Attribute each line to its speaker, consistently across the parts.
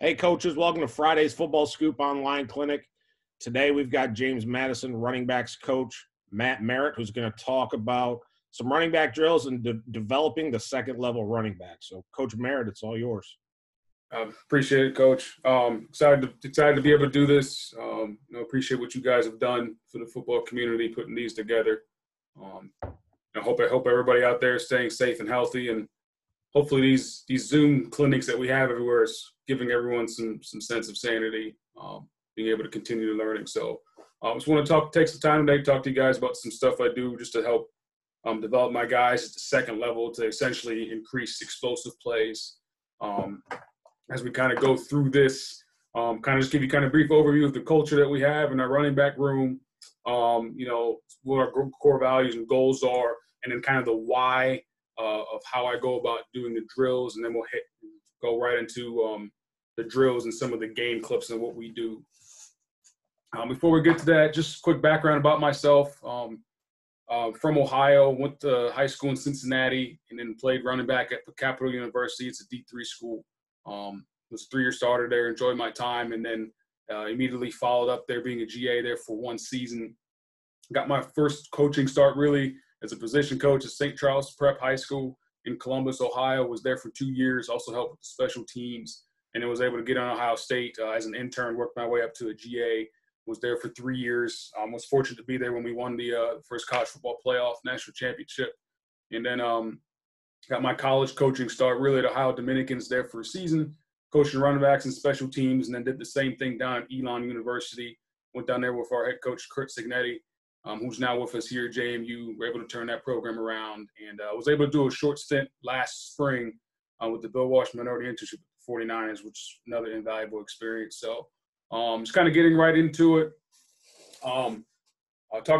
Speaker 1: Hey, coaches, welcome to Friday's Football Scoop Online Clinic. Today, we've got James Madison, running backs coach, Matt Merritt, who's going to talk about some running back drills and developing the second-level running back. So, Coach Merritt, it's all yours.
Speaker 2: Appreciate it, Coach. Excited to be able to do this. Appreciate what you guys have done for the football community, putting these together. I hope everybody out there is staying safe and healthy, and hopefully these Zoom clinics that we have everywhere is giving everyone some sense of sanity, being able to continue learning. So I just want to take some time today to talk to you guys about some stuff I do just to help develop my guys at the second level to essentially increase explosive plays. As we kind of go through this, kind of just give you kind of a brief overview of the culture that we have in our running back room, what our core values and goals are, and then kind of the why of how I go about doing the drills, and then we'll go right into the drills and some of the game clips and what we do. Before we get to that, just a quick background about myself. From Ohio, went to high school in Cincinnati, and then played running back at Capital University. It's a D3 school. Was a 3-year starter there, enjoyed my time, and then immediately followed up there being a GA there for 1 season. Got my first coaching start really as a position coach at St. Charles Prep High School in Columbus, Ohio. Was there for 2 years, also helped with the special teams, and then was able to get on Ohio State as an intern, worked my way up to a GA. Was there for 3 years. Was fortunate to be there when we won the first college football playoff national championship. And then got my college coaching start really at Ohio Dominicans there for a season, coaching running backs and special teams, and then did the same thing down at Elon University. Went down there with our head coach, Kurt Signetti, who's now with us here at JMU. We're able to turn that program around, and was able to do a short stint last spring with the Bill Walsh Minority Internship with the 49ers, which is another invaluable experience. So just kind of getting right into it. Talking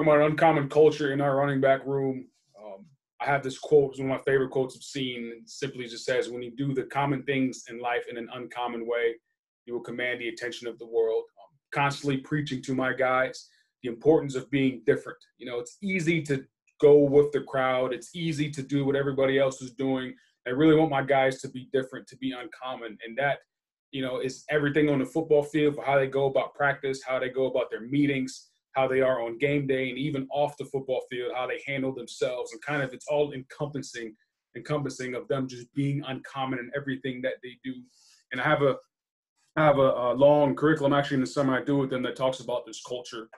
Speaker 2: about an uncommon culture in our running back room. I have this quote, it's one of my favorite quotes I've seen. It simply just says, when you do the common things in life in an uncommon way, you will command the attention of the world. Constantly preaching to my guys the importance of being different. It's easy to go with the crowd. It's easy to do what everybody else is doing. I really want my guys to be different, to be uncommon. And that, is everything on the football field, for how they go about practice, how they go about their meetings, how they are on game day, and even off the football field, how they handle themselves, and kind of it's all encompassing of them just being uncommon in everything that they do. And I have a long curriculum actually in the summer I do with them that talks about this culture,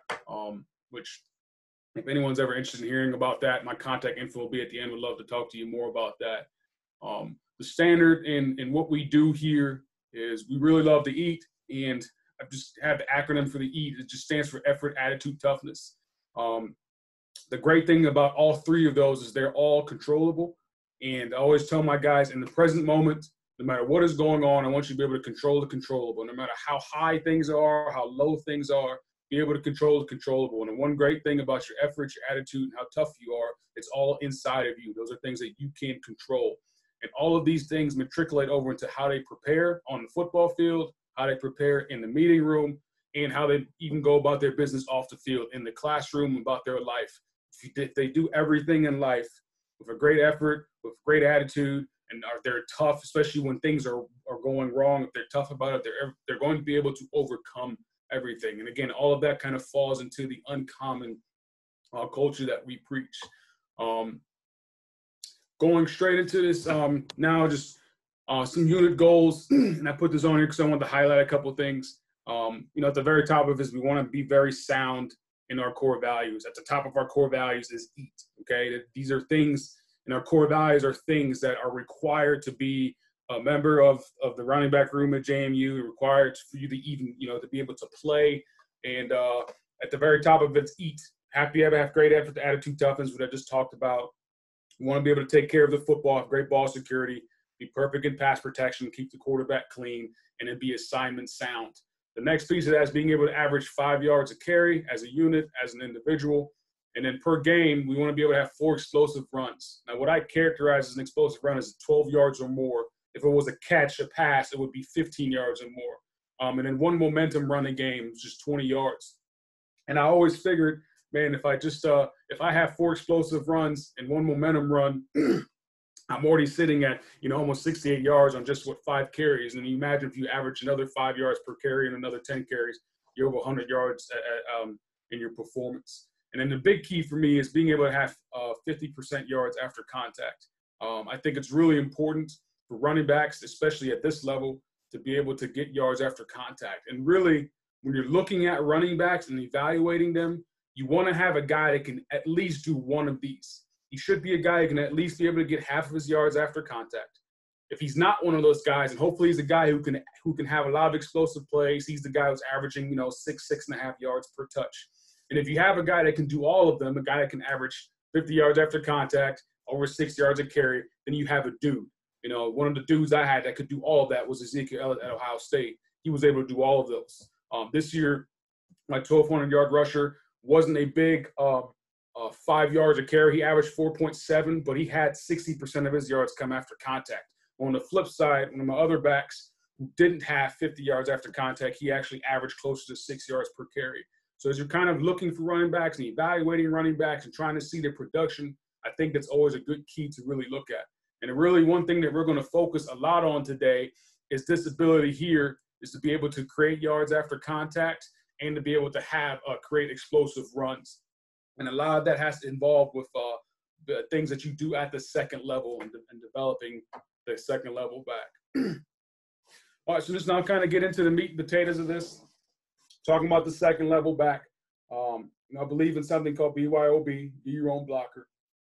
Speaker 2: which if anyone's ever interested in hearing about that, my contact info will be at the end. Would love to talk to you more about that. The standard in what we do here is we really love to eat, and I just have the acronym for the EAT. It just stands for effort, attitude, toughness. The great thing about all 3 of those is they're all controllable. And I always tell my guys, in the present moment, no matter what is going on, I want you to be able to control the controllable. No matter how high things are, how low things are, be able to control the controllable. And the one great thing about your effort, your attitude, and how tough you are, it's all inside of you. Those are things that you can control. And all of these things matriculate over into how they prepare on the football field, how they prepare in the meeting room, and how they even go about their business off the field, in the classroom, about their life. If they do everything in life with a great effort, with great attitude, and they're tough, especially when things are going wrong, if they're tough about it, they're going to be able to overcome everything. And again, all of that kind of falls into the uncommon culture that we preach. Going straight into this now, just some unit goals, and I put this on here because I want to highlight a couple of things. At the very top of this, we want to be very sound in our core values. At the top of our core values is eat, okay? These are things, and our core values are things that are required to be a member of the running back room at JMU, required for you to even, to be able to play. And at the very top of it's eat. Have great effort, attitude, toughness, what I just talked about. You want to be able to take care of the football, have great ball security, be perfect in pass protection, keep the quarterback clean, and then be assignment sound. The next piece of that is being able to average 5 yards a carry as a unit, as an individual. And then per game, we want to be able to have 4 explosive runs. Now, what I characterize as an explosive run is 12 yards or more. If it was a catch, a pass, it would be 15 yards or more. And then 1 momentum run a game is just 20 yards. And I always figured, man, if I have 4 explosive runs and 1 momentum run, I'm already sitting at, almost 68 yards on just 5 carries. And you imagine if you average another 5 yards per carry and another 10 carries, you're over 100 yards in your performance. And then the big key for me is being able to have 50% yards after contact. I think it's really important for running backs, especially at this level, to be able to get yards after contact. And really, when you're looking at running backs and evaluating them, you want to have a guy that can at least do one of these. He should be a guy who can at least be able to get half of his yards after contact. If he's not one of those guys, and hopefully he's a guy who can have a lot of explosive plays, he's the guy who's averaging, 6.5 yards per touch. And if you have a guy that can do all of them, a guy that can average 50 yards after contact, over 6 yards a carry, then you have a dude. One of the dudes I had that could do all of that was Ezekiel Elliott at Ohio State. He was able to do all of those. This year, my 1,200-yard rusher wasn't a big 5 yards a carry. He averaged 4.7, but he had 60% of his yards come after contact. On the flip side, one of my other backs who didn't have 50 yards after contact, he actually averaged closer to 6 yards per carry. So as you're kind of looking for running backs and evaluating running backs and trying to see their production, I think that's always a good key to really look at. And really one thing that we're going to focus a lot on today is this ability here is to be able to create yards after contact and to be able to have create explosive runs. And a lot of that has to involve with the things that you do at the second level and developing the second level back. All right, so just now kind of get into the meat and potatoes of this. Talking about the second level back. I believe in something called BYOB, be your own blocker.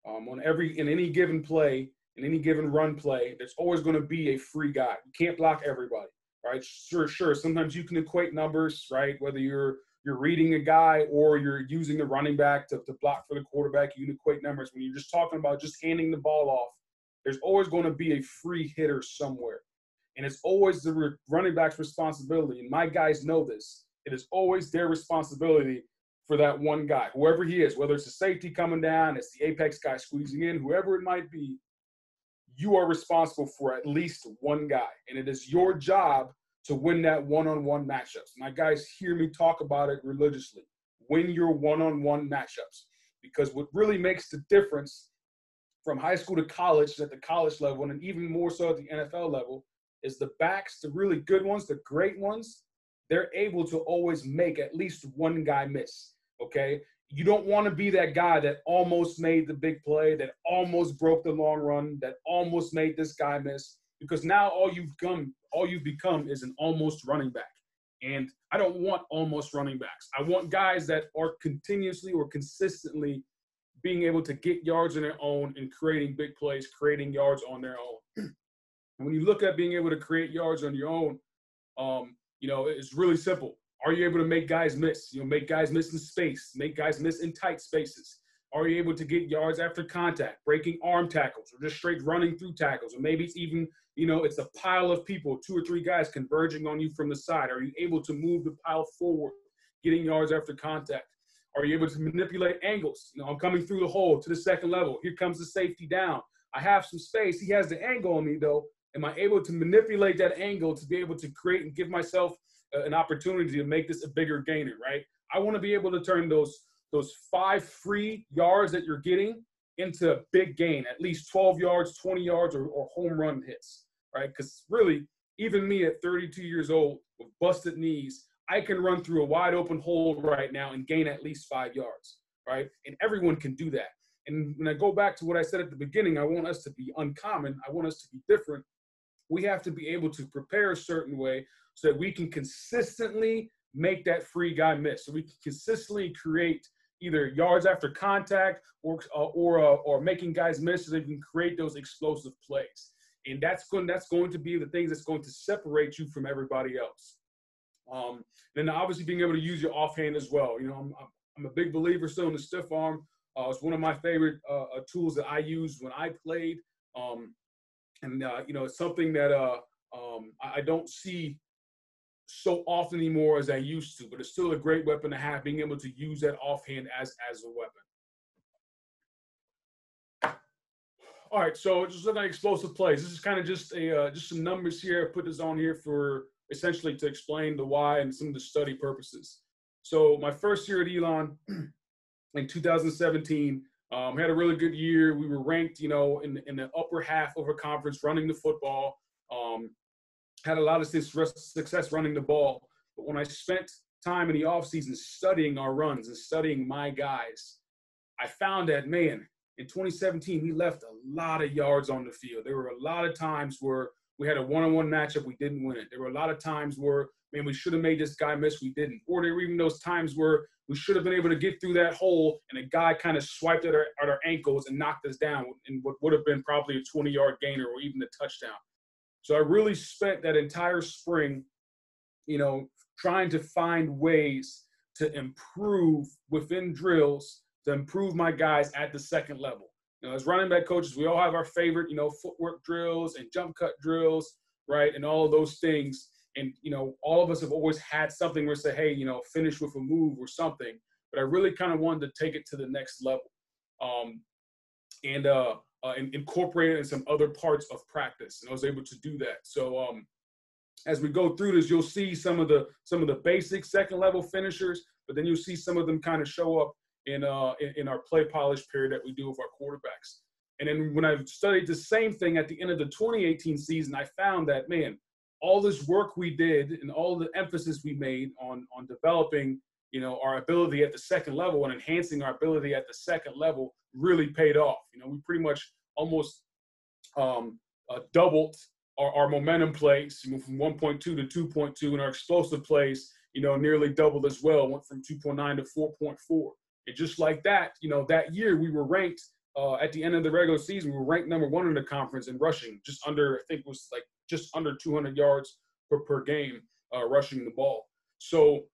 Speaker 2: In any given play, in any given run play, there's always going to be a free guy. You can't block everybody, right? Sure. Sometimes you can equate numbers, right? Whether you're reading a guy or you're using the running back to block for the quarterback, you can equate numbers. When you're just talking about just handing the ball off, there's always going to be a free hitter somewhere. And it's always the running back's responsibility. And my guys know this. It is always their responsibility for that one guy, whoever he is, whether it's a safety coming down, it's the apex guy squeezing in, whoever it might be, you are responsible for at least one guy. And it is your job to win that one-on-one matchups. My guys hear me talk about it religiously. Win your one-on-one matchups. Because what really makes the difference from high school to college, at the college level, and even more so at the NFL level, is the backs, the really good ones, the great ones, they're able to always make at least one guy miss, okay? You don't want to be that guy that almost made the big play, that almost broke the long run, that almost made this guy miss, because now all you've become is an almost running back. And I don't want almost running backs. I want guys that are continuously or consistently being able to get yards on their own and creating big plays, creating yards on their own. And when you look at being able to create yards on your own, it's really simple. Are you able to make guys miss? Make guys miss in space, make guys miss in tight spaces. Are you able to get yards after contact, breaking arm tackles, or just straight running through tackles? Or maybe it's even, it's a pile of people, 2 or 3 guys converging on you from the side. Are you able to move the pile forward, getting yards after contact? Are you able to manipulate angles? I'm coming through the hole to the second level. Here comes the safety down. I have some space. He has the angle on me, though. Am I able to manipulate that angle to be able to create and give myself an opportunity to make this a bigger gainer, right? I want to be able to turn those 5 free yards that you're getting into a big gain, at least 12 yards, 20 yards, or home run hits, right? Because really, even me at 32 years old with busted knees, I can run through a wide open hole right now and gain at least 5 yards, right? And everyone can do that. And when I go back to what I said at the beginning, I want us to be uncommon. I want us to be different. We have to be able to prepare a certain way so that we can consistently make that free guy miss. So we can consistently create either yards after contact or making guys miss so they can create those explosive plays. And that's going to be the things that's going to separate you from everybody else. Then obviously being able to use your offhand as well. I'm a big believer still in the stiff arm. It's one of my favorite tools that I used when I played. It's something that I don't see so often anymore as I used to, but it's still a great weapon to have, being able to use that offhand as a weapon. All right, so just looking at explosive plays. This is kind of just some numbers here. I put this on here for essentially to explain the why and some of the study purposes. So my first year at Elon in 2017, Had a really good year. We were ranked, in the upper half of a conference running the football. Had a lot of success running the ball. But when I spent time in the offseason studying our runs and studying my guys, I found that, man, in 2017, we left a lot of yards on the field. There were a lot of times where we had a one-on-one matchup, we didn't win it. There were a lot of times where, man, we should have made this guy miss, we didn't. Or there were even those times where we should have been able to get through that hole and a guy kind of swiped at our ankles and knocked us down in what would have been probably a 20-yard gainer or even a touchdown. So I really spent that entire spring, trying to find ways to improve within drills, to improve my guys at the second level. As running back coaches, we all have our favorite, footwork drills and jump cut drills, right? And all of those things. And, all of us have always had something where we say, hey, finish with a move or something. But I really kind of wanted to take it to the next level and incorporate it in some other parts of practice. And I was able to do that. So as we go through this, you'll see some of the basic second level finishers, but then you'll see some of them kind of show up in our play polish period that we do with our quarterbacks. And then when I studied the same thing at the end of the 2018 season, I found that, man, all this work we did and all the emphasis we made on developing, our ability at the second level and enhancing our ability at the second level really paid off. We pretty much almost doubled our momentum plays, from 1.2 to 2.2, and our explosive plays, nearly doubled as well, went from 2.9 to 4.4. And just like that, that year we were ranked at the end of the regular season, we were ranked number 1 in the conference in rushing, just under 200 yards per game rushing the ball. So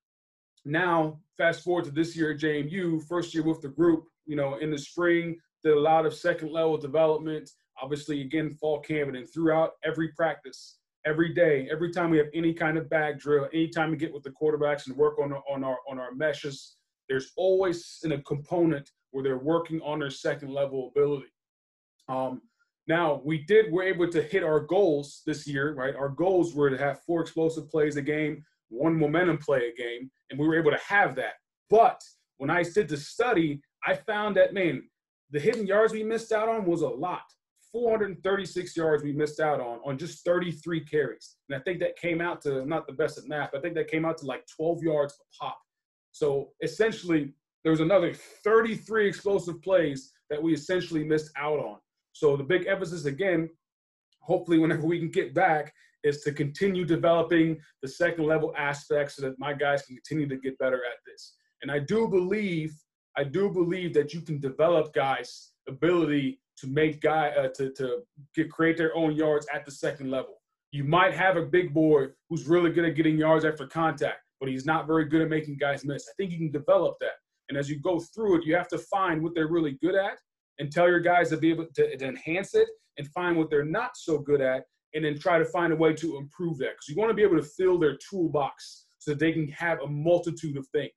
Speaker 2: now fast forward to this year at JMU, first year with the group, in the spring, did a lot of second level development, obviously again, fall camp, and then throughout every practice, every day, every time we have any kind of bag drill, anytime we get with the quarterbacks and work on our meshes, there's always a component where they're working on their second level ability. Now we're able to hit our goals this year, right? Our goals were to have 4 explosive plays a game, 1 momentum play a game, and we were able to have that. But when I did the study, I found that, man, the hidden yards we missed out on was a lot. 436 yards we missed out on just 33 carries. And I think that came out to, I'm not the best at math, I think that came out to like 12 yards a pop. So essentially, there was another 33 explosive plays that we essentially missed out on. So the big emphasis, again, hopefully whenever we can get back, is to continue developing the second level aspects so that my guys can continue to get better at this. And I do believe that you can develop guys' ability to make create their own yards at the second level. You might have a big boy who's really good at getting yards after contact, but he's not very good at making guys miss. I think you can develop that. And as you go through it, you have to find what they're really good at and tell your guys to be able to enhance it and find what they're not so good at, and then try to find a way to improve that. Because you want to be able to fill their toolbox so that they can have a multitude of things.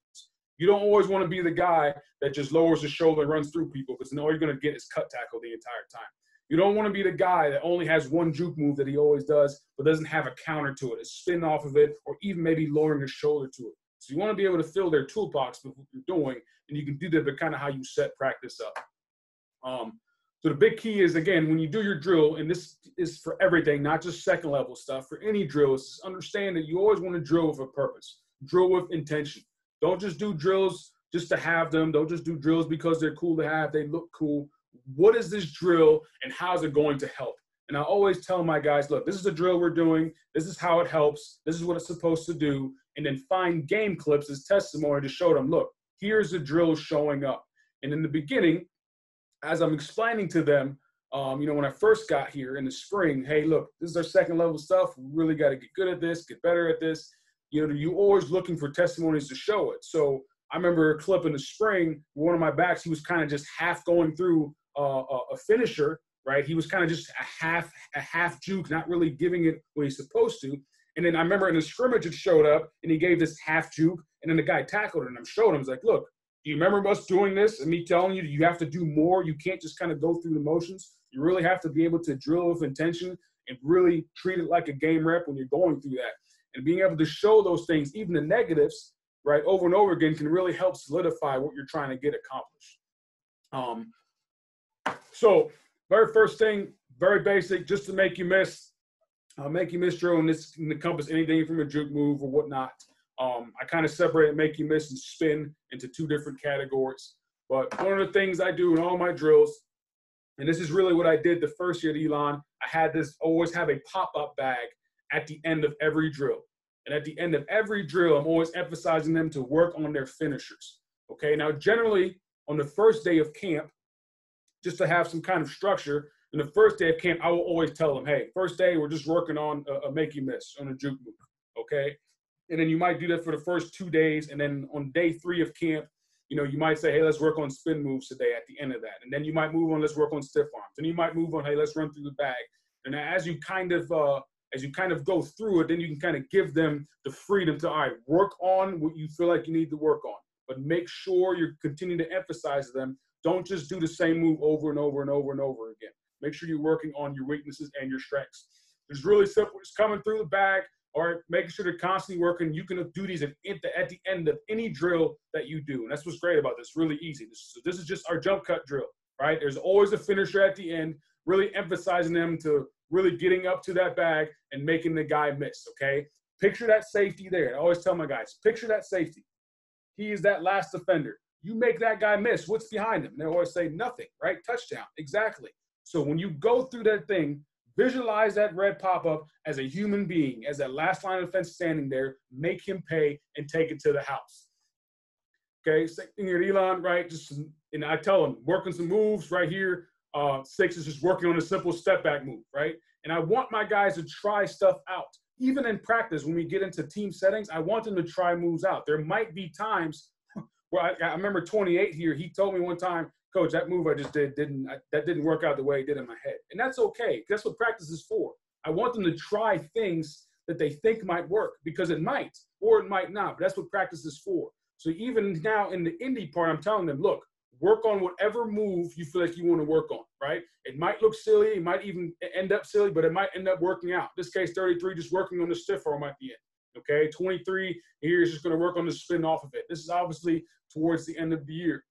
Speaker 2: You don't always want to be the guy that just lowers his shoulder and runs through people, because then all you're going to get is cut tackle the entire time. You don't want to be the guy that only has one juke move that he always does, but doesn't have a counter to it, a spin off of it, or even maybe lowering his shoulder to it. So you want to be able to fill their toolbox with what you're doing, and you can do that by kind of how you set practice up. So the big key is, again, when you do your drill, and this is for everything, not just second level stuff, for any drill, is understand that you always want to drill with a purpose, drill with intention. Don't just do drills just to have them. Don't just do drills because they're cool to have, they look cool. What is this drill and how is it going to help? And I always tell my guys, look, this is the drill we're doing. This is how it helps. This is what it's supposed to do. And then find game clips as testimony to show them, look, here's the drill showing up. And in the beginning, as I'm explaining to them, when I first got here in the spring, hey, look, this is our second level stuff. We really got to get good at this, get better at this. You're always looking for testimonies to show it. So I remember a clip in the spring, one of my backs, he was kind of just half going through a finisher, right? He was kind of just a half juke, not really giving it what he's supposed to. And then I remember in the scrimmage it showed up, and he gave this half juke, and then the guy tackled it, and I'm showing him, I was like, look, do you remember us doing this and me telling you that you have to do more? You can't just kind of go through the motions. You really have to be able to drill with intention and really treat it like a game rep when you're going through that. And being able to show those things, even the negatives, right, over and over again, can really help solidify what you're trying to get accomplished. So very first thing, very basic, just to make you miss drill, and this can encompass anything from a juke move or whatnot. I kind of separate make you miss and spin into two different categories. But one of the things I do in all my drills, and this is really what I did the first year at Elon, I had this, always have a pop-up bag at the end of every drill. And at the end of every drill, I'm always emphasizing them to work on their finishers. Okay, now generally on the first day of camp, just to have some kind of structure, in the first day of camp, I will always tell them, hey, first day, we're just working on a make you miss, on a juke move, okay? And then you might do that for the first 2 days, and then on day 3 of camp, you know, you might say, hey, let's work on spin moves today at the end of that. And then you might move on, let's work on stiff arms. And you might move on, hey, let's run through the bag. And as you kind of go through it, then you can kind of give them the freedom to, all right, work on what you feel like you need to work on. But make sure you're continuing to emphasize to them, don't just do the same move over and over and over and over again. Make sure you're working on your weaknesses and your strengths. It's really simple. It's coming through the bag, or making sure they're constantly working. You can do these at the end of any drill that you do. And that's what's great about this. Really easy. This is just our jump cut drill, right? There's always a finisher at the end, really emphasizing them to really getting up to that bag and making the guy miss, okay? Picture that safety there. I always tell my guys, picture that safety. He is that last defender. You make that guy miss, what's behind him? They always say nothing, right? Touchdown, exactly. So when you go through that thing, visualize that red pop-up as a human being, as that last line of defense standing there, make him pay and take it to the house. Okay, same thing here at Elon, right? And I tell him, working some moves right here. 6 is just working on a simple step back move, right? And I want my guys to try stuff out. Even in practice, when we get into team settings, I want them to try moves out. There might be times where I remember 28 here, he told me one time, Coach, that move I just did didn't work out the way it did in my head. And that's okay. That's what practice is for. I want them to try things that they think might work, because it might or it might not. But that's what practice is for. So even now in the indie part, I'm telling them, look, work on whatever move you feel like you want to work on, right? It might look silly. It might even end up silly, but it might end up working out. In this case, 33, just working on the stiff arm at the end. Okay, 23 here is just going to work on the spin off of it. This is obviously towards the end of the year.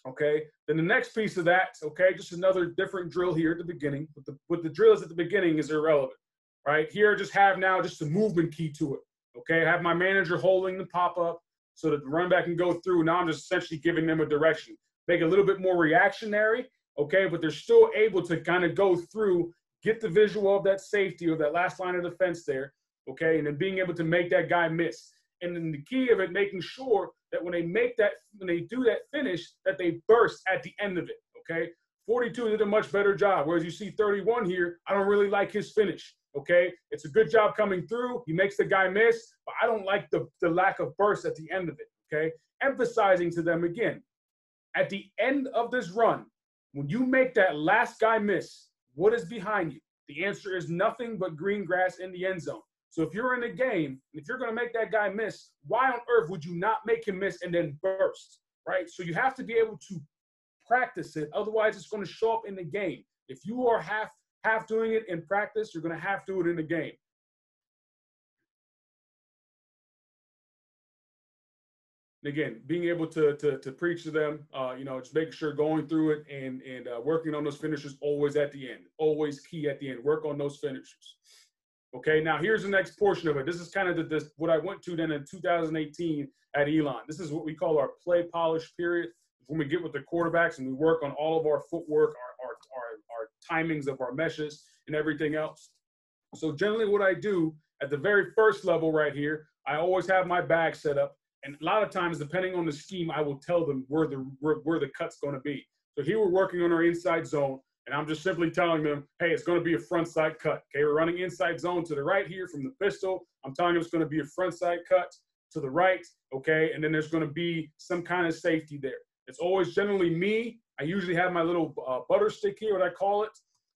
Speaker 2: Okay, then the next piece of that, okay, just another different drill here at the beginning. But the drills at the beginning is irrelevant, right? Here, just have now just a movement key to it. Okay, I have my manager holding the pop-up so that the run back can go through. Now I'm just essentially giving them a direction. Make it a little bit more reactionary, okay, but they're still able to kind of go through, get the visual of that safety or that last line of defense there, okay, and then being able to make that guy miss. And then the key of it, making sure that when they do that finish, that they burst at the end of it, okay? 42 did a much better job, whereas you see 31 here, I don't really like his finish, okay? It's a good job coming through. He makes the guy miss, but I don't like the lack of burst at the end of it, okay? Emphasizing to them again, at the end of this run, when you make that last guy miss, what is behind you? The answer is nothing but green grass in the end zone. So if you're in the game, if you're going to make that guy miss, why on earth would you not make him miss and then burst, right? So you have to be able to practice it. Otherwise, it's going to show up in the game. If you are half doing it in practice, you're going to have to do it in the game. And again, being able to preach to them, just making sure going through it and working on those finishers always at the end, always key at the end. Work on those finishers. Okay, now here's the next portion of it. This is kind of what I went to then in 2018 at Elon. This is what we call our play polish period. When we get with the quarterbacks and we work on all of our footwork, our timings of our meshes and everything else. So generally what I do at the very first level right here, I always have my bag set up. And a lot of times, depending on the scheme, I will tell them where the cut's going to be. So here we're working on our inside zone. And I'm just simply telling them, hey, it's going to be a front side cut. Okay, we're running inside zone to the right here from the pistol. I'm telling them it's going to be a front side cut to the right, okay? And then there's going to be some kind of safety there. It's always generally me. I usually have my little butter stick here, what I call it.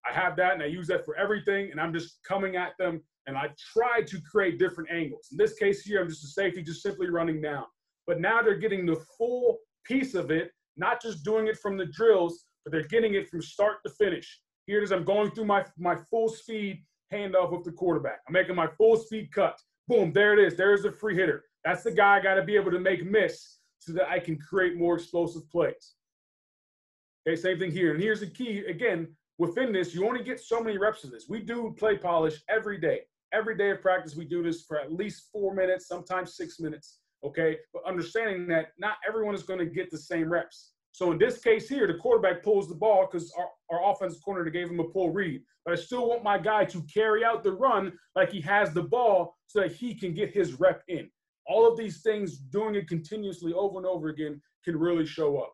Speaker 2: I have that, and I use that for everything. And I'm just coming at them, and I try to create different angles. In this case here, I'm just a safety, just simply running down. But now they're getting the full piece of it, not just doing it from the drills, but they're getting it from start to finish. Here it is. I'm going through my full speed handoff with the quarterback. I'm making my full speed cut. Boom, there it is. There's the free hitter. That's the guy I got to be able to make miss so that I can create more explosive plays. Okay, same thing here. And here's the key. Again, within this, you only get so many reps of this. We do play polish every day. Every day of practice, we do this for at least 4 minutes, sometimes 6 minutes. Okay, but understanding that not everyone is going to get the same reps. So in this case here, the quarterback pulls the ball because our offensive coordinator gave him a pull read. But I still want my guy to carry out the run like he has the ball so that he can get his rep in. All of these things, doing it continuously over and over again, can really show up.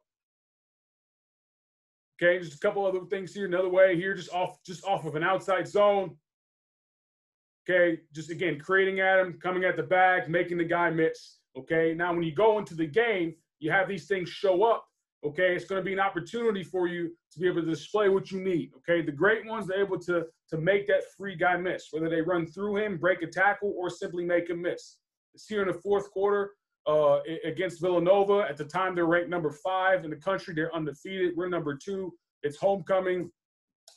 Speaker 2: Okay, just a couple other things here. Another way here, just off of an outside zone. Okay, just again, creating at him, coming at the bag, making the guy miss. Okay, now when you go into the game, you have these things show up. Okay, it's going to be an opportunity for you to be able to display what you need. Okay, the great ones are able to make that free guy miss, whether they run through him, break a tackle, or simply make him miss. It's here in the fourth quarter against Villanova. At the time, they're ranked number 5 in the country. They're undefeated. We're number 2. It's homecoming.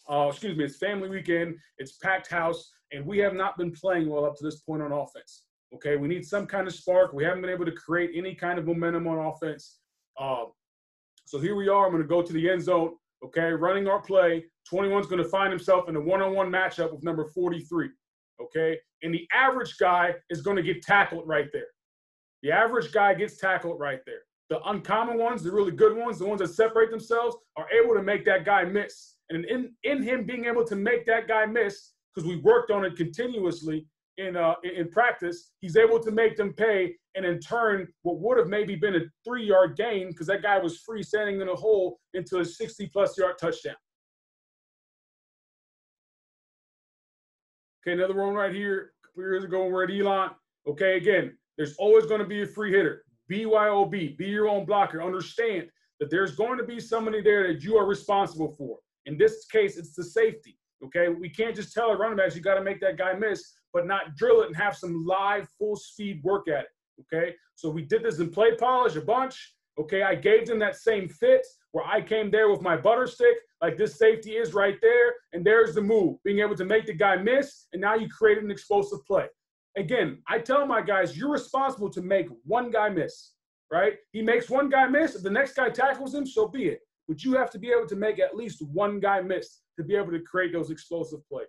Speaker 2: It's family weekend. It's packed house, and we have not been playing well up to this point on offense. Okay, we need some kind of spark. We haven't been able to create any kind of momentum on offense. So here we are. I'm going to go to the end zone. Okay, running our play. 21's going to find himself in a one-on-one matchup with number 43. Okay, and the average guy is going to get tackled right there. The average guy gets tackled right there. The uncommon ones, the really good ones, the ones that separate themselves, are able to make that guy miss. And in him being able to make that guy miss, because we worked on it continuously in practice, he's able to make them pay, and in turn, what would have maybe been a 3-yard gain, because that guy was free standing in a hole, into a 60-plus yard touchdown. Okay, another one right here. A couple years ago, we're at Elon. Okay, again, there's always going to be a free hitter. BYOB, be your own blocker. Understand that there's going to be somebody there that you are responsible for. In this case, it's the safety. Okay, we can't just tell our running backs you got to make that guy miss, but not drill it and have some live, full-speed work at it. Okay, so we did this in play polish a bunch. Okay, I gave them that same fit where I came there with my butter stick, like this safety is right there, and there's the move, being able to make the guy miss, and now you created an explosive play. Again, I tell my guys, you're responsible to make one guy miss, right? He makes one guy miss. If the next guy tackles him, so be it. But you have to be able to make at least one guy miss to be able to create those explosive plays.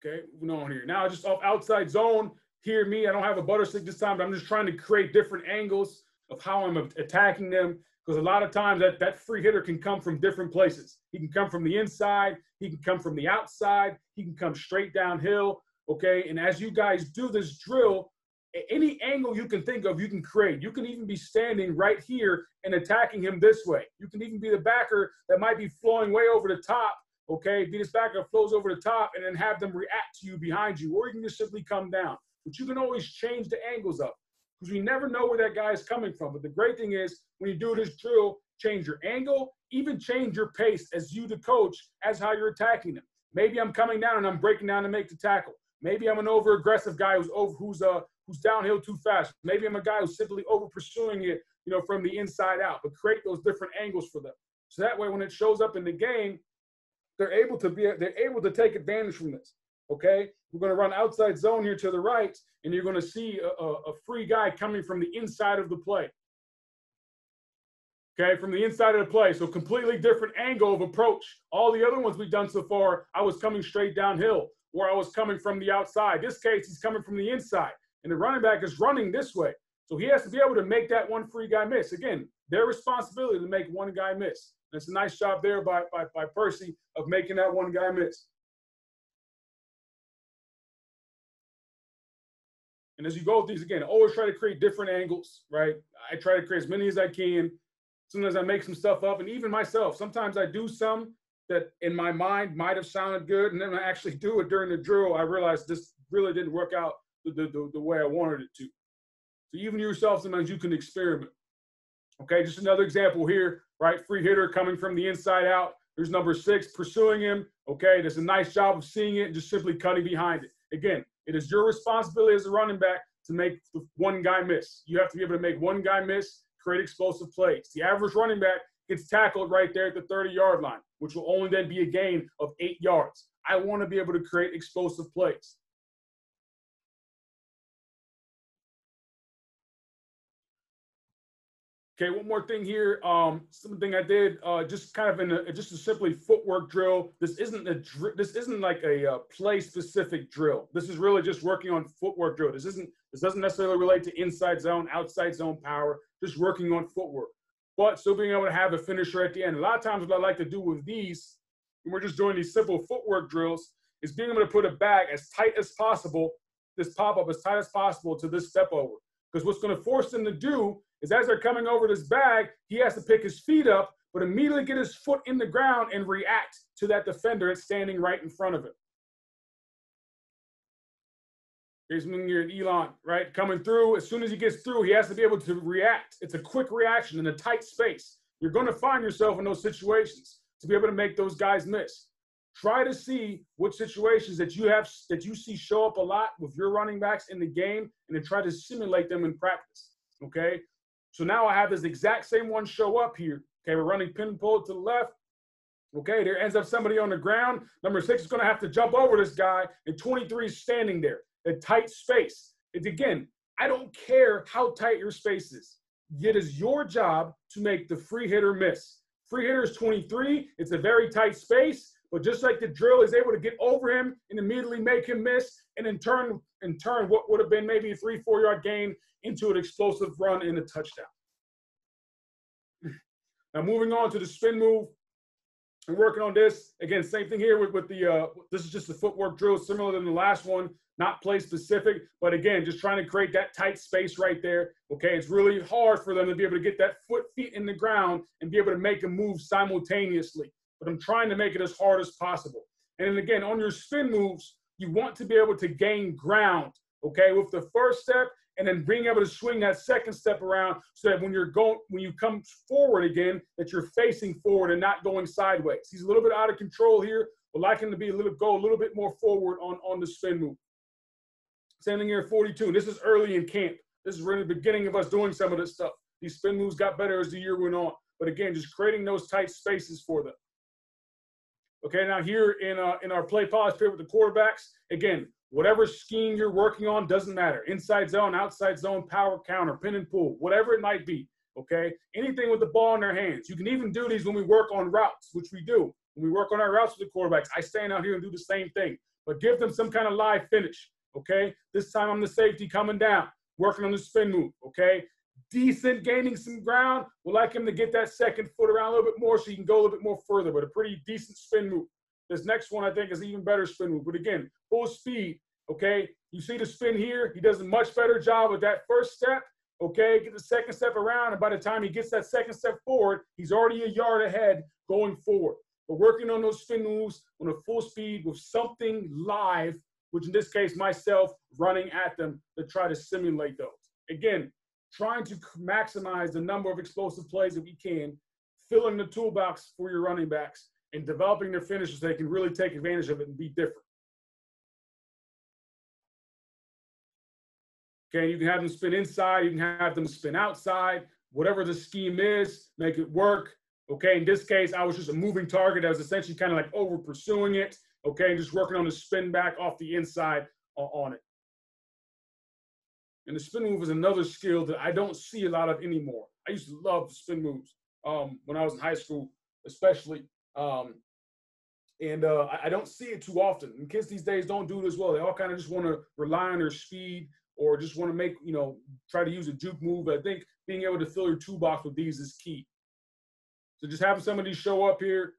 Speaker 2: Okay, moving on here. Now just off outside zone, hear me. I don't have a butter stick this time, but I'm just trying to create different angles of how I'm attacking them, because a lot of times that free hitter can come from different places. He can come from the inside. He can come from the outside. He can come straight downhill, okay? And as you guys do this drill, any angle you can think of, you can create. You can even be standing right here and attacking him this way. You can even be the backer that might be flowing way over the top, okay? Be this backer that flows over the top and then have them react to you behind you, or you can just simply come down. But you can always change the angles up, because we never know where that guy is coming from. But the great thing is, when you do this drill, change your angle, even change your pace as you, the coach, as how you're attacking them. Maybe I'm coming down and I'm breaking down to make the tackle. Maybe I'm an over-aggressive guy who's downhill too fast. Maybe I'm a guy who's simply over-pursuing it, from the inside out. But create those different angles for them. So that way, when it shows up in the game, they're able to take advantage from this. Okay, we're going to run outside zone here to the right, and you're going to see a free guy coming from the inside of the play. Okay, from the inside of the play. So completely different angle of approach. All the other ones we've done so far, I was coming straight downhill, or I was coming from the outside. This case, he's coming from the inside, and the running back is running this way. So he has to be able to make that one free guy miss. Again, their responsibility to make one guy miss. And it's a nice job there by Percy of making that one guy miss. And as you go with these, again, always try to create different angles, right? I try to create as many as I can. Sometimes I make some stuff up, and even myself, sometimes I do some that in my mind might have sounded good, and then when I actually do it during the drill, I realize this really didn't work out the way I wanted it to. So even yourself, sometimes you can experiment. Okay, just another example here, right? Free hitter coming from the inside out. There's number 6 pursuing him. Okay, does a nice job of seeing it and just simply cutting behind it. Again, it is your responsibility as a running back to make the one guy miss. You have to be able to make one guy miss, create explosive plays. The average running back gets tackled right there at the 30-yard line, which will only then be a gain of 8 yards. I want to be able to create explosive plays. Okay, one more thing here. Something I did, just kind of just a simply footwork drill. This isn't like a play specific drill. This is really just working on footwork drill. This doesn't necessarily relate to inside zone, outside zone power. Just working on footwork, but still being able to have a finisher at the end. A lot of times, what I like to do with these, when we're just doing these simple footwork drills, is being able to put it back as tight as possible. This pop up as tight as possible to this step over, because what's going to force them to do is as they're coming over this bag, he has to pick his feet up, but immediately get his foot in the ground and react to that defender that's standing right in front of him. Here's when you're Elon, right? Coming through, as soon as he gets through, he has to be able to react. It's a quick reaction in a tight space. You're going to find yourself in those situations to be able to make those guys miss. Try to see what situations that you see show up a lot with your running backs in the game, and then try to simulate them in practice, okay? So now I have this exact same one show up here. Okay, we're running pin and pull to the left. Okay, there ends up somebody on the ground. Number 6 is going to have to jump over this guy, and 23 is standing there. A tight space. It's, again, I don't care how tight your space is. It is your job to make the free hitter miss. Free hitter is 23. It's a very tight space, but just like the drill is able to get over him and immediately make him miss, and in turn what would have been maybe a 3-4 yard gain into an explosive run and a touchdown. Now moving on to the spin move and working on this. Again, same thing here with the, this is just a footwork drill similar than the last one, not play specific, but again, just trying to create that tight space right there. Okay, it's really hard for them to be able to get that feet in the ground and be able to make a move simultaneously. But I'm trying to make it as hard as possible. And then again, on your spin moves, you want to be able to gain ground, okay, with the first step, and then being able to swing that second step around so that when you come forward again, that you're facing forward and not going sideways. He's a little bit out of control here, but like him to go a little bit more forward on the spin move. Same thing here at 42. This is early in camp. This is really the beginning of us doing some of this stuff. These spin moves got better as the year went on. But again, just creating those tight spaces for them. Okay, now here in our play polish period with the quarterbacks, again, whatever scheme you're working on doesn't matter. Inside zone, outside zone, power counter, pin and pull, whatever it might be, okay? Anything with the ball in their hands. You can even do these when we work on routes, which we do. When we work on our routes with the quarterbacks, I stand out here and do the same thing. But give them some kind of live finish, okay? This time I'm the safety coming down, working on the spin move, okay? Decent, gaining some ground. We'd like him to get that second foot around a little bit more so he can go a little bit more further, but a pretty decent spin move. This next one, I think, is an even better spin move. But again, full speed, okay? You see the spin here. He does a much better job with that first step, okay? Get the second step around, and by the time he gets that second step forward, he's already a yard ahead going forward. But working on those spin moves on a full speed with something live, which in this case, myself running at them to try to simulate those. Again, trying to maximize the number of explosive plays that we can, filling the toolbox for your running backs, and developing their finishes so they can really take advantage of it and be different. Okay, you can have them spin inside, you can have them spin outside, whatever the scheme is, make it work. Okay, in this case, I was just a moving target. I was essentially kind of like over pursuing it, okay, and just working on the spin back off the inside on it. And the spin move is another skill that I don't see a lot of anymore. I used to love the spin moves when I was in high school, especially. I don't see it too often. And kids these days don't do it as well. They all kind of just want to rely on their speed or just want to make, try to use a juke move. But I think being able to fill your toolbox with these is key. So just having somebody show up here,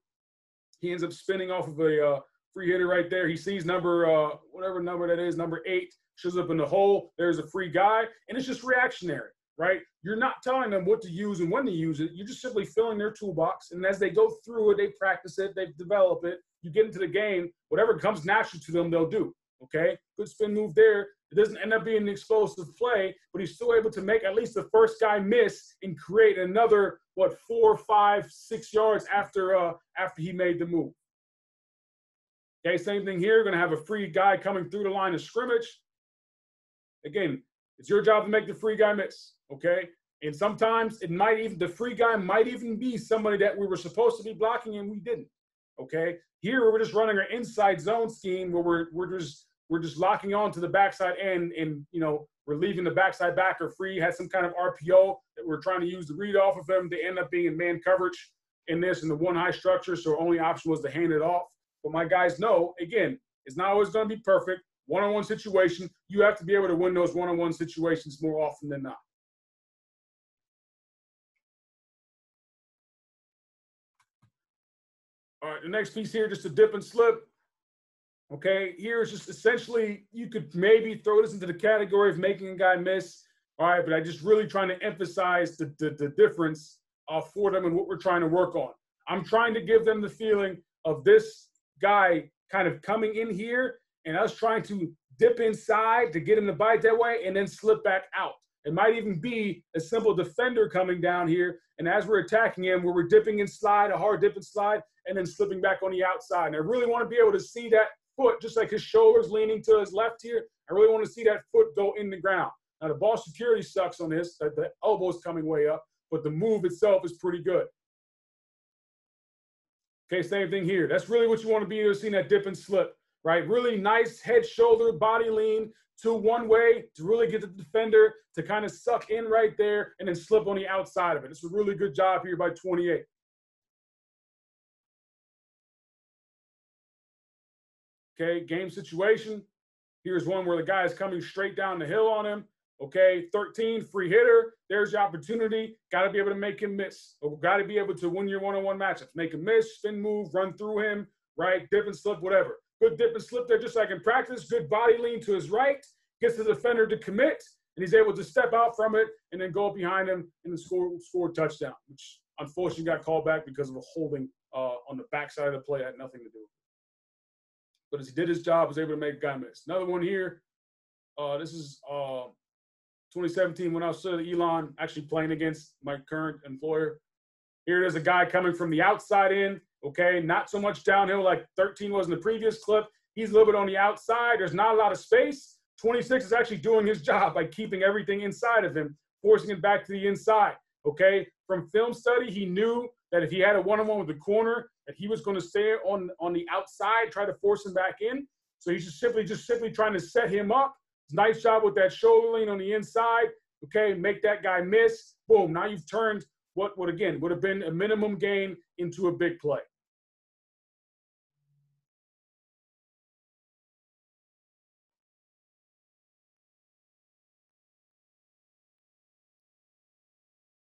Speaker 2: he ends up spinning off of a free hitter right there. He sees whatever number that is, number 8, shows up in the hole. There's a free guy, and it's just reactionary, right? You're not telling them what to use and when to use it. You're just simply filling their toolbox, and as they go through it, they practice it, they develop it. You get into the game, whatever comes natural to them, they'll do, okay? Good spin move there. It doesn't end up being an explosive play, but he's still able to make at least the first guy miss and create another, 4, 5, 6 yards after he made the move. Okay, same thing here. Going to have a free guy coming through the line of scrimmage. Again, it's your job to make the free guy miss, okay? And sometimes the free guy might even be somebody that we were supposed to be blocking and we didn't, okay? Here we're just running our inside zone scheme where we're just we're just locking on to the backside end and, you know, we're leaving the backside backer free, had some kind of RPO that we're trying to use to read off of him. They end up being in man coverage in this in the one high structure, so our only option was to hand it off. But my guys know, again, it's not always going to be perfect. One-on-one situation, you have to be able to win those one-on-one situations more often than not. All right, the next piece here, just a dip and slip. Okay, here is just essentially, you could maybe throw this into the category of making a guy miss. All right, but I just really trying to emphasize the difference for them and what we're trying to work on. I'm trying to give them the feeling of this guy kind of coming in here and us trying to dip inside to get him to bite that way and then slip back out. It might even be a simple defender coming down here, and as we're attacking him, where we're dipping and slide, a hard dip and slide, and then slipping back on the outside. And I really want to be able to see that foot, just like his shoulders leaning to his left here. I really want to see that foot go in the ground. Now, the ball security sucks on this. The elbow's coming way up, but the move itself is pretty good. Okay, same thing here. That's really what you want to be able to see, that dip and slip, right? Really nice head, shoulder, body lean to one way to really get the defender to kind of suck in right there and then slip on the outside of it. It's a really good job here by 28. Okay, game situation. Here's one where the guy is coming straight down the hill on him. Okay, 13, free hitter. There's your opportunity. Got to be able to make him miss. Or got to be able to win your one-on-one matchups. Make him miss, spin move, run through him, right? Dip and slip, whatever. Good dip and slip there, just like in practice. Good body lean to his right. Gets the defender to commit, and he's able to step out from it and then go behind him and then score a touchdown, which unfortunately got called back because of a holding on the backside of the play. It had nothing to do with it. But as he did his job, was able to make a guy miss. Another one here. This is 2017 when I was still at Elon, actually playing against my current employer. Here it is, a guy coming from the outside in, okay? Not so much downhill like 13 was in the previous clip. He's a little bit on the outside. There's not a lot of space. 26 is actually doing his job by keeping everything inside of him, forcing it back to the inside, okay? From film study, he knew that if he had a one-on-one with the corner, that he was going to stay on the outside, try to force him back in. So he's just simply trying to set him up. Nice job with that shoulder lean on the inside. Okay, make that guy miss. Boom, now you've turned what again would have been a minimum gain into a big play.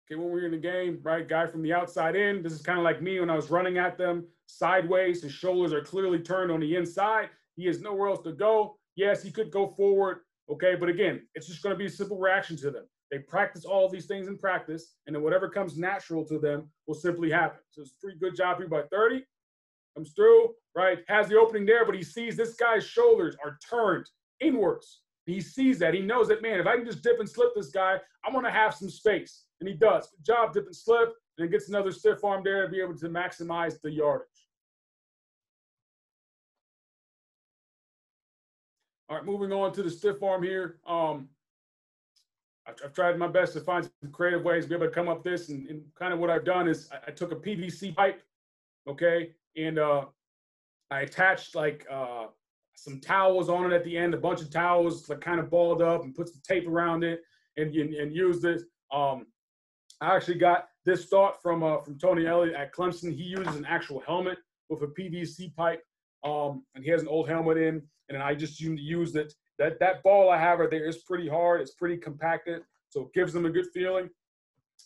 Speaker 2: Okay, when we're in the game, right, guy from the outside in, this is kind of like me when I was running at them sideways. His shoulders are clearly turned on the inside. He has nowhere else to go. Yes, he could go forward, okay, but again, it's just going to be a simple reaction to them. They practice all of these things in practice, and then whatever comes natural to them will simply happen. So it's a pretty good job here by 30. Comes through, right, has the opening there, but he sees this guy's shoulders are turned inwards. He sees that. He knows that, man, if I can just dip and slip this guy, I'm going to have some space. And he does. Good job, dip and slip, and gets another stiff arm there to be able to maximize the yardage. All right, moving on to the stiff arm here. I've tried my best to find some creative ways to be able to come up this, and kind of what I've done is I took a PVC pipe, okay, and I attached like some towels on it at the end, a bunch of towels like kind of balled up, and put some tape around it, and used this. I actually got this thought from Tony Elliott at Clemson. He uses an actual helmet with a PVC pipe, and he has an old helmet in, and I just used it. That ball I have right there is pretty hard. It's pretty compacted, so it gives them a good feeling.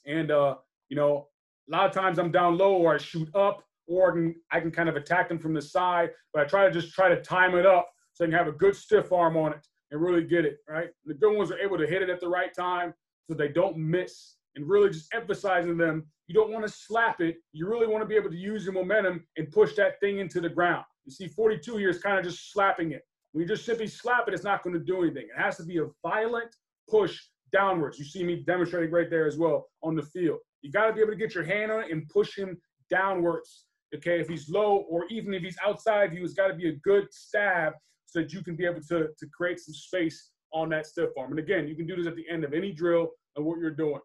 Speaker 2: And you know, a lot of times I'm down low, or I shoot up, or I can kind of attack them from the side. But I try to time it up so I can have a good stiff arm on it and really get it right. And the good ones are able to hit it at the right time so they don't miss. And really just emphasizing them, you don't want to slap it. You really want to be able to use your momentum and push that thing into the ground. You see 42 here is kind of just slapping it. When you just simply slap it, it's not going to do anything. It has to be a violent push downwards. You see me demonstrating right there as well on the field. You got to be able to get your hand on it and push him downwards. Okay, if he's low or even if he's outside you, it's got to be a good stab so that you can be able to create some space on that stiff arm. And again, you can do this at the end of any drill of what you're doing.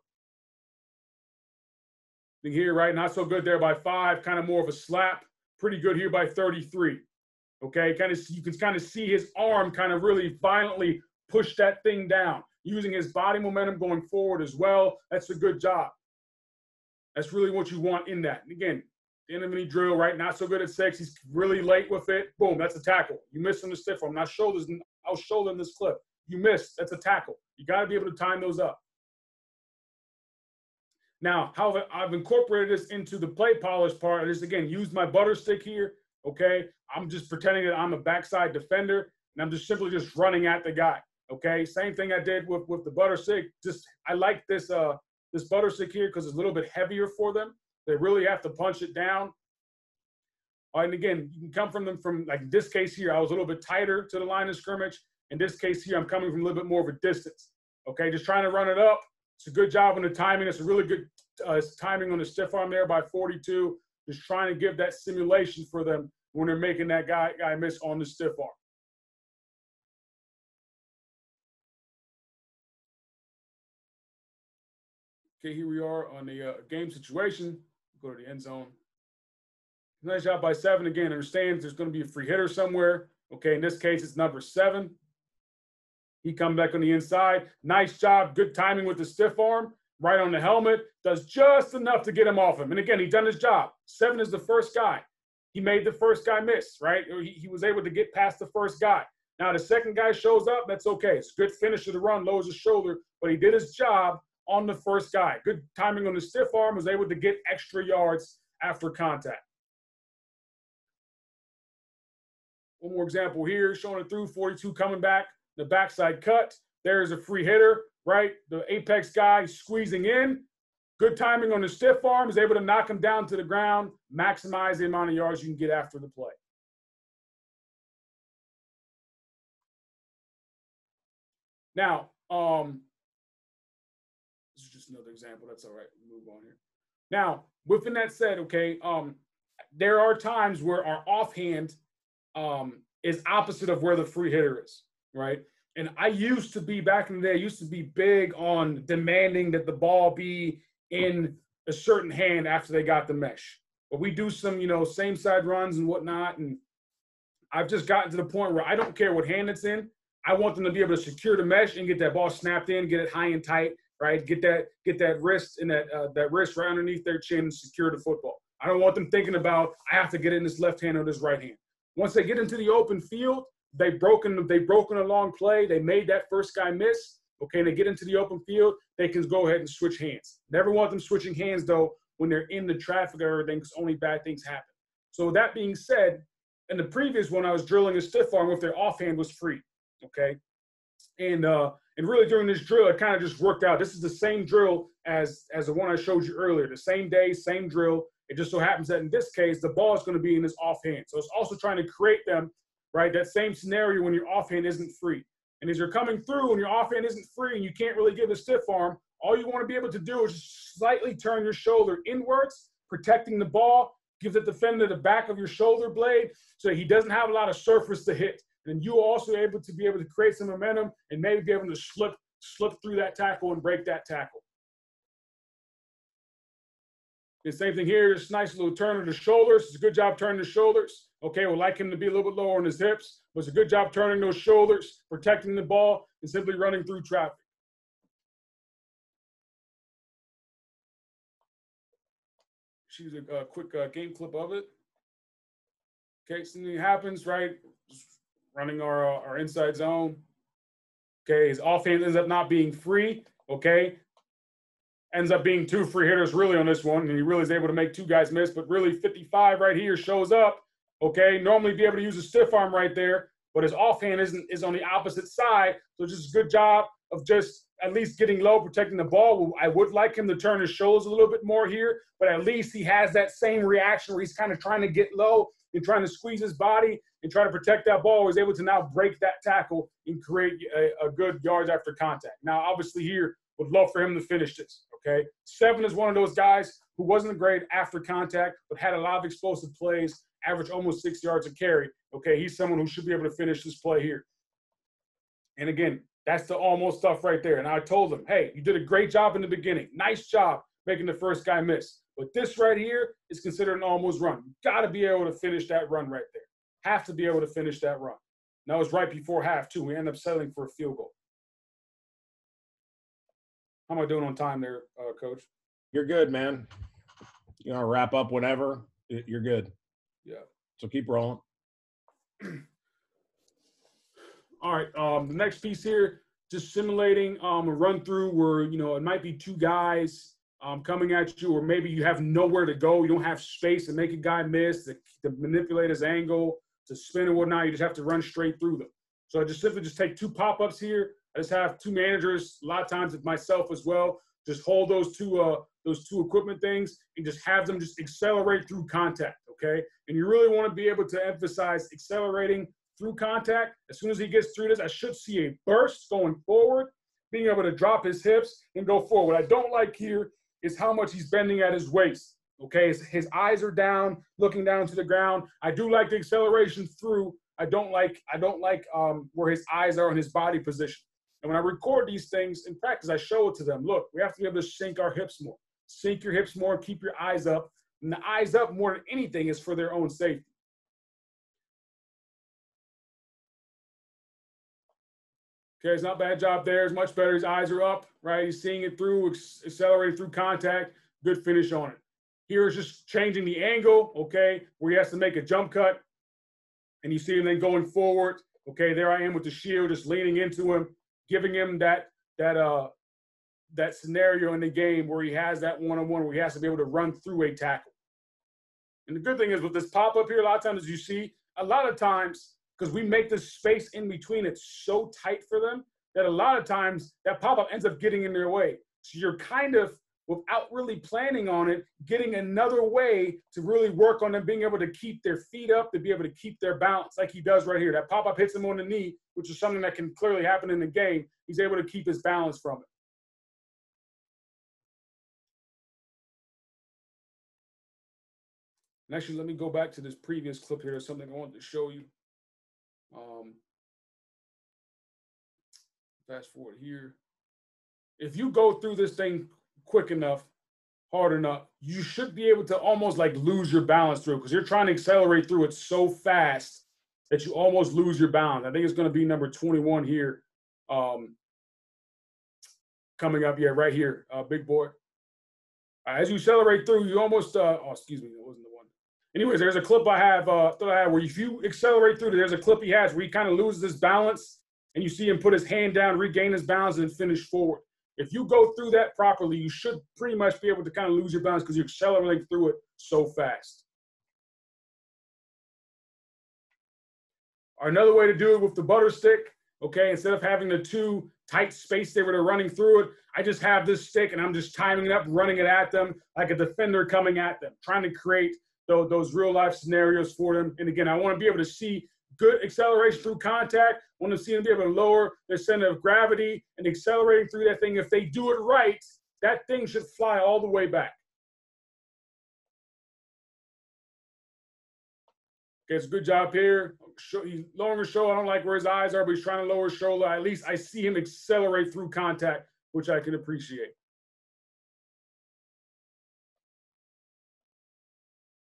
Speaker 2: Here, right, not so good there by 5, kind of more of a slap. Pretty good here by 33. Okay, you can kind of see his arm kind of really violently push that thing down, using his body momentum going forward as well. That's a good job. That's really what you want in that. And again, the end of any drill, right? Not so good at 6. He's really late with it. Boom, that's a tackle. You missed on the stiff arm. I'll show them this clip. You missed. That's a tackle. You got to be able to time those up. Now, how I've incorporated this into the play polish part is, again, use my butter stick here, okay? I'm just pretending that I'm a backside defender, and I'm just simply just running at the guy, okay? Same thing I did with the butter stick. I like this this butter stick here because it's a little bit heavier for them. They really have to punch it down. And again, you can come from them from, like this case here, I was a little bit tighter to the line of scrimmage. In this case here, I'm coming from a little bit more of a distance, okay? Just trying to run it up. It's a good job on the timing. It's a really good timing on the stiff arm there by 42. Just trying to give that simulation for them when they're making that guy miss on the stiff arm. Okay, here we are on the game situation. Go to the end zone. Nice job by 7. Again, understands there's going to be a free hitter somewhere. Okay, in this case, it's number 7. He comes back on the inside. Nice job. Good timing with the stiff arm. Right on the helmet. Does just enough to get him off him. And again, he done his job. 7 is the first guy. He made the first guy miss, right? He was able to get past the first guy. Now, the second guy shows up. That's okay. It's a good finish of the run. Lowers his shoulder. But he did his job on the first guy. Good timing on the stiff arm. Was able to get extra yards after contact. One more example here. Showing it through. 42 coming back. The backside cut. There's a free hitter, right? The apex guy squeezing in. Good timing on the stiff arm. Is able to knock him down to the ground, maximize the amount of yards you can get after the play. Now, this is just another example. That's all right. We'll move on here. Now, within that said, okay, there are times where our offhand is opposite of where the free hitter is, right? And I used to be, back in the day, I used to be big on demanding that the ball be in a certain hand after they got the mesh. But we do some, same side runs and whatnot. And I've just gotten to the point where I don't care what hand it's in. I want them to be able to secure the mesh and get that ball snapped in, get it high and tight, right? Get that wrist and that wrist right underneath their chin and secure the football. I don't want them thinking about, I have to get in this left hand or this right hand. Once they get into the open field, they've broken a long play. They made that first guy miss. Okay, they get into the open field. They can go ahead and switch hands. Never want them switching hands, though, when they're in the traffic or everything, because only bad things happen. So that being said, in the previous one, I was drilling a stiff arm with their offhand was free. Okay, and really during this drill, it kind of just worked out. This is the same drill as the one I showed you earlier. The same day, same drill. It just so happens that in this case, the ball is going to be in his offhand. So it's also trying to create them, right? That same scenario when your offhand isn't free. And as you're coming through and your offhand isn't free and you can't really give a stiff arm, all you want to be able to do is just slightly turn your shoulder inwards, protecting the ball, give the defender the back of your shoulder blade so he doesn't have a lot of surface to hit. And you also able to create some momentum and maybe be able to slip through that tackle and break that tackle. The same thing here, just nice little turn of the shoulders. It's a good job turning the shoulders. Okay, we'd like him to be a little bit lower on his hips, but it's a good job turning those shoulders, protecting the ball, and simply running through traffic. Choose a quick game clip of it. Okay, something happens, right? Just running our inside zone. Okay, his offhand ends up not being free. Okay, ends up being 2 free hitters really on this one, and he really is able to make 2 guys miss, but really 55 right here shows up. Okay, normally be able to use a stiff arm right there, but his offhand is on the opposite side, so just a good job of just at least getting low, protecting the ball. I would like him to turn his shoulders a little bit more here, but at least he has that same reaction where he's kind of trying to get low and trying to squeeze his body and try to protect that ball. He's able to now break that tackle and create a good yards after contact. Now, obviously here, would love for him to finish this, okay? 7 is one of those guys who wasn't great after contact, but had a lot of explosive plays, averaged almost 6 yards a carry. Okay, he's someone who should be able to finish this play here. And again, that's the almost stuff right there. And I told him, hey, you did a great job in the beginning. Nice job making the first guy miss. But this right here is considered an almost run. You got to be able to finish that run right there. have to be able to finish that run. And that was right before half, too. We ended up settling for a field goal. How am I doing on time there, Coach?
Speaker 1: You're good, man. You know, wrap up whenever. You're good.
Speaker 2: Yeah.
Speaker 1: So keep rolling.
Speaker 2: All right. The next piece here, just simulating a run through where, you know, it might be two guys coming at you, or maybe you have nowhere to go. You don't have space to make a guy miss, to manipulate his angle, to spin and whatnot. You just have to run straight through them. So I just simply just take two pop-ups here. I just have two managers, a lot of times it's myself as well. Just hold those two equipment things and just have them just accelerate through contact, okay? And you really want to be able to emphasize accelerating through contact. As soon as he gets through this, I should see a burst going forward, being able to drop his hips and go forward. What I don't like here is how much he's bending at his waist, okay? His eyes are down, looking down to the ground. I do like the acceleration through. I don't like where his eyes are in his body position. And when I record these things in practice, I show it to them. Look, we have to be able to sink our hips more. Sink your hips more, keep your eyes up. And the eyes up more than anything is for their own safety. Okay, it's not a bad job there. It's much better. His eyes are up, right? He's seeing it through, accelerating through contact. Good finish on it. Here is just changing the angle, okay, where he has to make a jump cut. And you see him then going forward. Okay, there I am with the shield, just leaning into him, giving him that scenario in the game where he has that one-on-one where he has to be able to run through a tackle. And the good thing is with this pop-up here, a lot of times, as you see, a lot of times, because we make this space in between it so tight for them, that a lot of times that pop-up ends up getting in their way. So you're kind of, without really planning on it, getting another way to really work on them being able to keep their feet up, to be able to keep their balance like he does right here. That pop-up hits him on the knee, which is something that can clearly happen in the game. He's able to keep his balance from it. And actually, let me go back to this previous clip here. There's something I wanted to show you. Fast forward here. If you go through this thing quick enough, hard enough, you should be able to almost like lose your balance through, because you're trying to accelerate through it so fast that you almost lose your balance. I think it's going to be number 21 here. Coming up, yeah, right here, big boy. As you accelerate through, you almost, oh, excuse me, that wasn't the one. Anyways, there's a clip I have where if you accelerate through, there's a clip he has where he kind of loses his balance, and you see him put his hand down, regain his balance, and finish forward. If you go through that properly, you should pretty much be able to kind of lose your balance because you're accelerating through it so fast. Another way to do it with the butter stick, okay, instead of having the two tight space there where they're running through it, I just have this stick and I'm just timing it up, running it at them like a defender coming at them, trying to create those real life scenarios for them. And again, I want to be able to see good acceleration through contact. I want to see them be able to lower their center of gravity and accelerating through that thing. If they do it right, that thing should fly all the way back. Okay, it's a good job here. He's lowering his shoulder. I don't like where his eyes are, but he's trying to lower his shoulder. At least I see him accelerate through contact, which I can appreciate.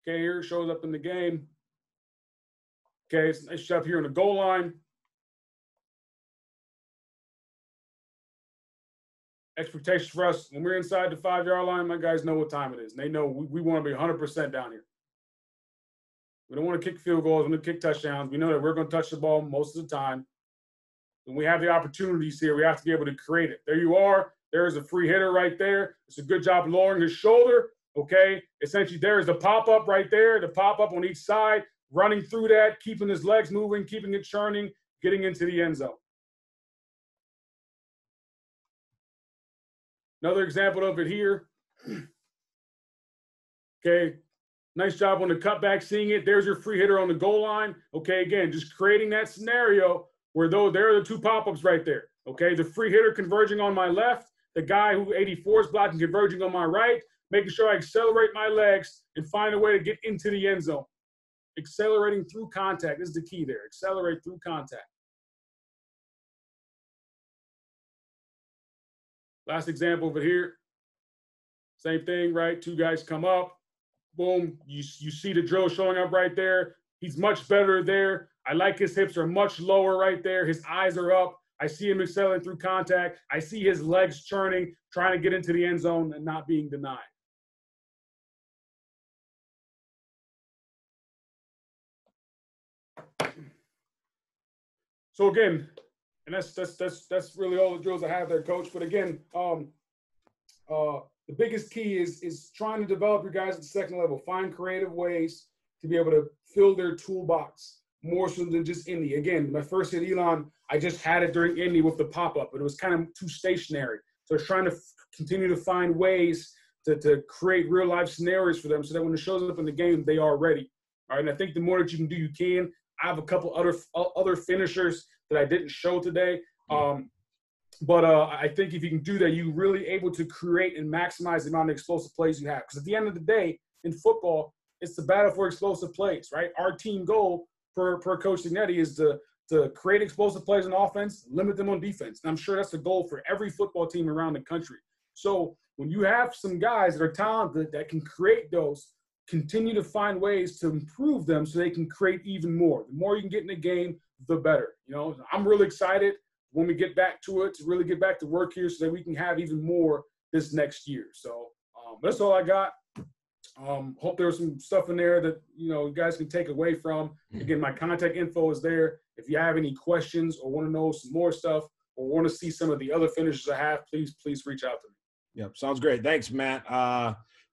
Speaker 2: Okay, here it shows up in the game. Okay, it's a nice job here in the goal line. Expectations for us, when we're inside the 5-yard line, my guys know what time it is. And they know we want to be 100% down here. We don't want to kick field goals. We want to kick touchdowns. We know that we're going to touch the ball most of the time. When we have the opportunities here, we have to be able to create it. There you are. There's a free hitter right there. It's a good job lowering his shoulder. Okay, essentially there is the pop-up right there, the pop-up on each side, running through that, keeping his legs moving, keeping it churning, getting into the end zone. Another example of it here. Okay, nice job on the cutback, seeing it. There's your free hitter on the goal line. Okay, again, just creating that scenario where there are the two pop-ups right there. Okay, the free hitter converging on my left, the guy who 84 is blocking converging on my right, making sure I accelerate my legs and find a way to get into the end zone. Accelerating through contact is the key there. Accelerate through contact. Last example over here. Same thing, right? Two guys come up. Boom. You see the drill showing up right there. He's much better there. I like his hips are much lower right there. His eyes are up. I see him accelerating through contact. I see his legs churning, trying to get into the end zone and not being denied. So again, and that's really all the drills I have there, Coach. But again, the biggest key is trying to develop your guys at the second level. Find creative ways to be able to fill their toolbox more so than just Indy. Again, my first hit Elon, I just had it during Indy with the pop-up, but it was kind of too stationary. So I was trying to continue to find ways to create real-life scenarios for them so that when it shows up in the game, they are ready. All right, and I think the more that you can do, you can. I have a couple other finishers that I didn't show today. But I think if you can do that, you're really able to create and maximize the amount of explosive plays you have. Because at the end of the day, in football, it's the battle for explosive plays, right? Our team goal per Coach Signetti is to create explosive plays on offense, limit them on defense. And I'm sure that's the goal for every football team around the country. So when you have some guys that are talented that can create those, continue to find ways to improve them so they can create even more. The more you can get in the game, the better. You know, I'm really excited when we get back to it to really get back to work here so that we can have even more this next year. So that's all I got. Hope there was some stuff in there that, you guys can take away from. Again, my contact info is there. If you have any questions or want to know some more stuff or want to see some of the other finishes I have, please reach out to me.
Speaker 1: Yep, sounds great. Thanks, Matt.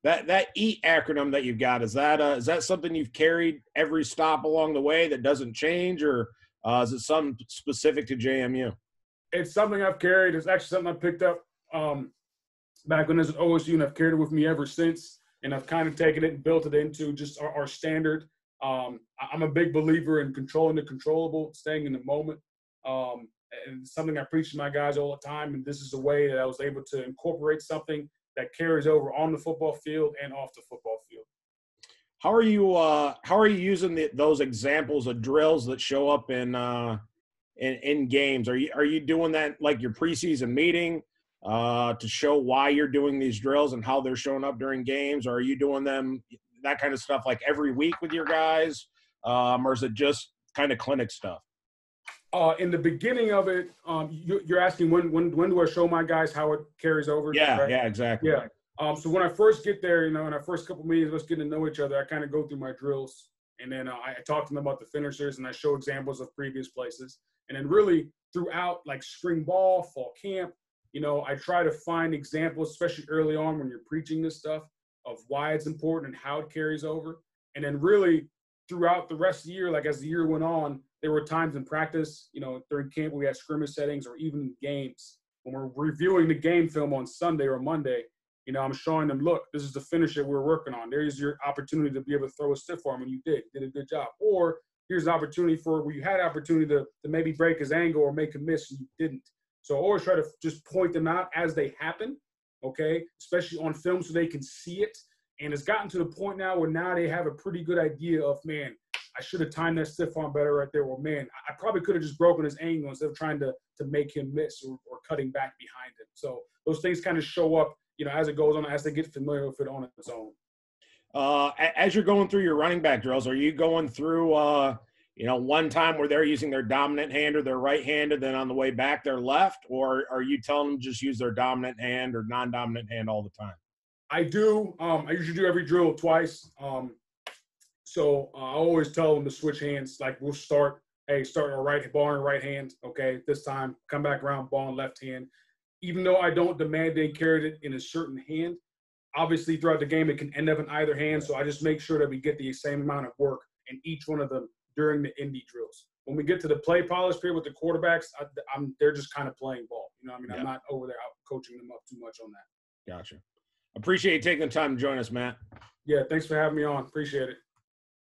Speaker 1: That EAT acronym that you've got, is that something you've carried every stop along the way that doesn't change, or is it something specific to JMU?
Speaker 2: It's something I've carried. It's actually something I picked up back when I was at OSU, and I've carried it with me ever since. And I've kind of taken it and built it into just our standard. I'm a big believer in controlling the controllable, staying in the moment. And it's something I preach to my guys all the time. And this is a way that I was able to incorporate something that carries over on the football field and off the football field.
Speaker 1: How are you using those examples of drills that show up in games? Are you doing that like your preseason meeting to show why you're doing these drills and how they're showing up during games? Or are you doing them, that kind of stuff, like every week with your guys? Or is it just kind of clinic stuff?
Speaker 2: In the beginning of it, you're asking when do I show my guys how it carries over?
Speaker 1: Yeah,
Speaker 2: right?
Speaker 1: yeah, exactly.
Speaker 2: Yeah. So when I first get there, in our first couple meetings, let's get to know each other. I kind of go through my drills, and then I talk to them about the finishers, and I show examples of previous places. And then really throughout, like spring ball, fall camp, I try to find examples, especially early on when you're preaching this stuff, of why it's important and how it carries over. And then really throughout the rest of the year, like as the year went on, there were times in practice, during camp where we had scrimmage settings or even games. When we're reviewing the game film on Sunday or Monday, I'm showing them, look, this is the finisher we're working on. There's your opportunity to be able to throw a stiff arm, and you did a good job. Or here's an opportunity where you had opportunity to maybe break his angle or make a miss, and you didn't. So I always try to just point them out as they happen, okay, especially on film so they can see it. And it's gotten to the point now where now they have a pretty good idea of, man, I should have timed that stiff arm better right there. Or, man, I probably could have just broken his angle instead of trying to make him miss or cutting back behind him. So those things kind of show up, as it goes on, as they get familiar with it on its own.
Speaker 1: As you're going through your running back drills, are you going through, one time where they're using their dominant hand or their right hand, and then on the way back their left? Or are you telling them just use their dominant hand or non-dominant hand all the time?
Speaker 2: I do. I usually do every drill twice. So I always tell them to switch hands. Like we'll start our right ball in right hand. Okay, this time come back around, ball in left hand. Even though I don't demand they carry it in a certain hand, obviously throughout the game it can end up in either hand. So I just make sure that we get the same amount of work in each one of them during the Indy drills. When we get to the play polish period with the quarterbacks, they're just kind of playing ball. Yeah. I'm not over there out coaching them up too much on that.
Speaker 1: Gotcha. Appreciate you taking the time to join us, Matt.
Speaker 2: Yeah, thanks for having me on. Appreciate it.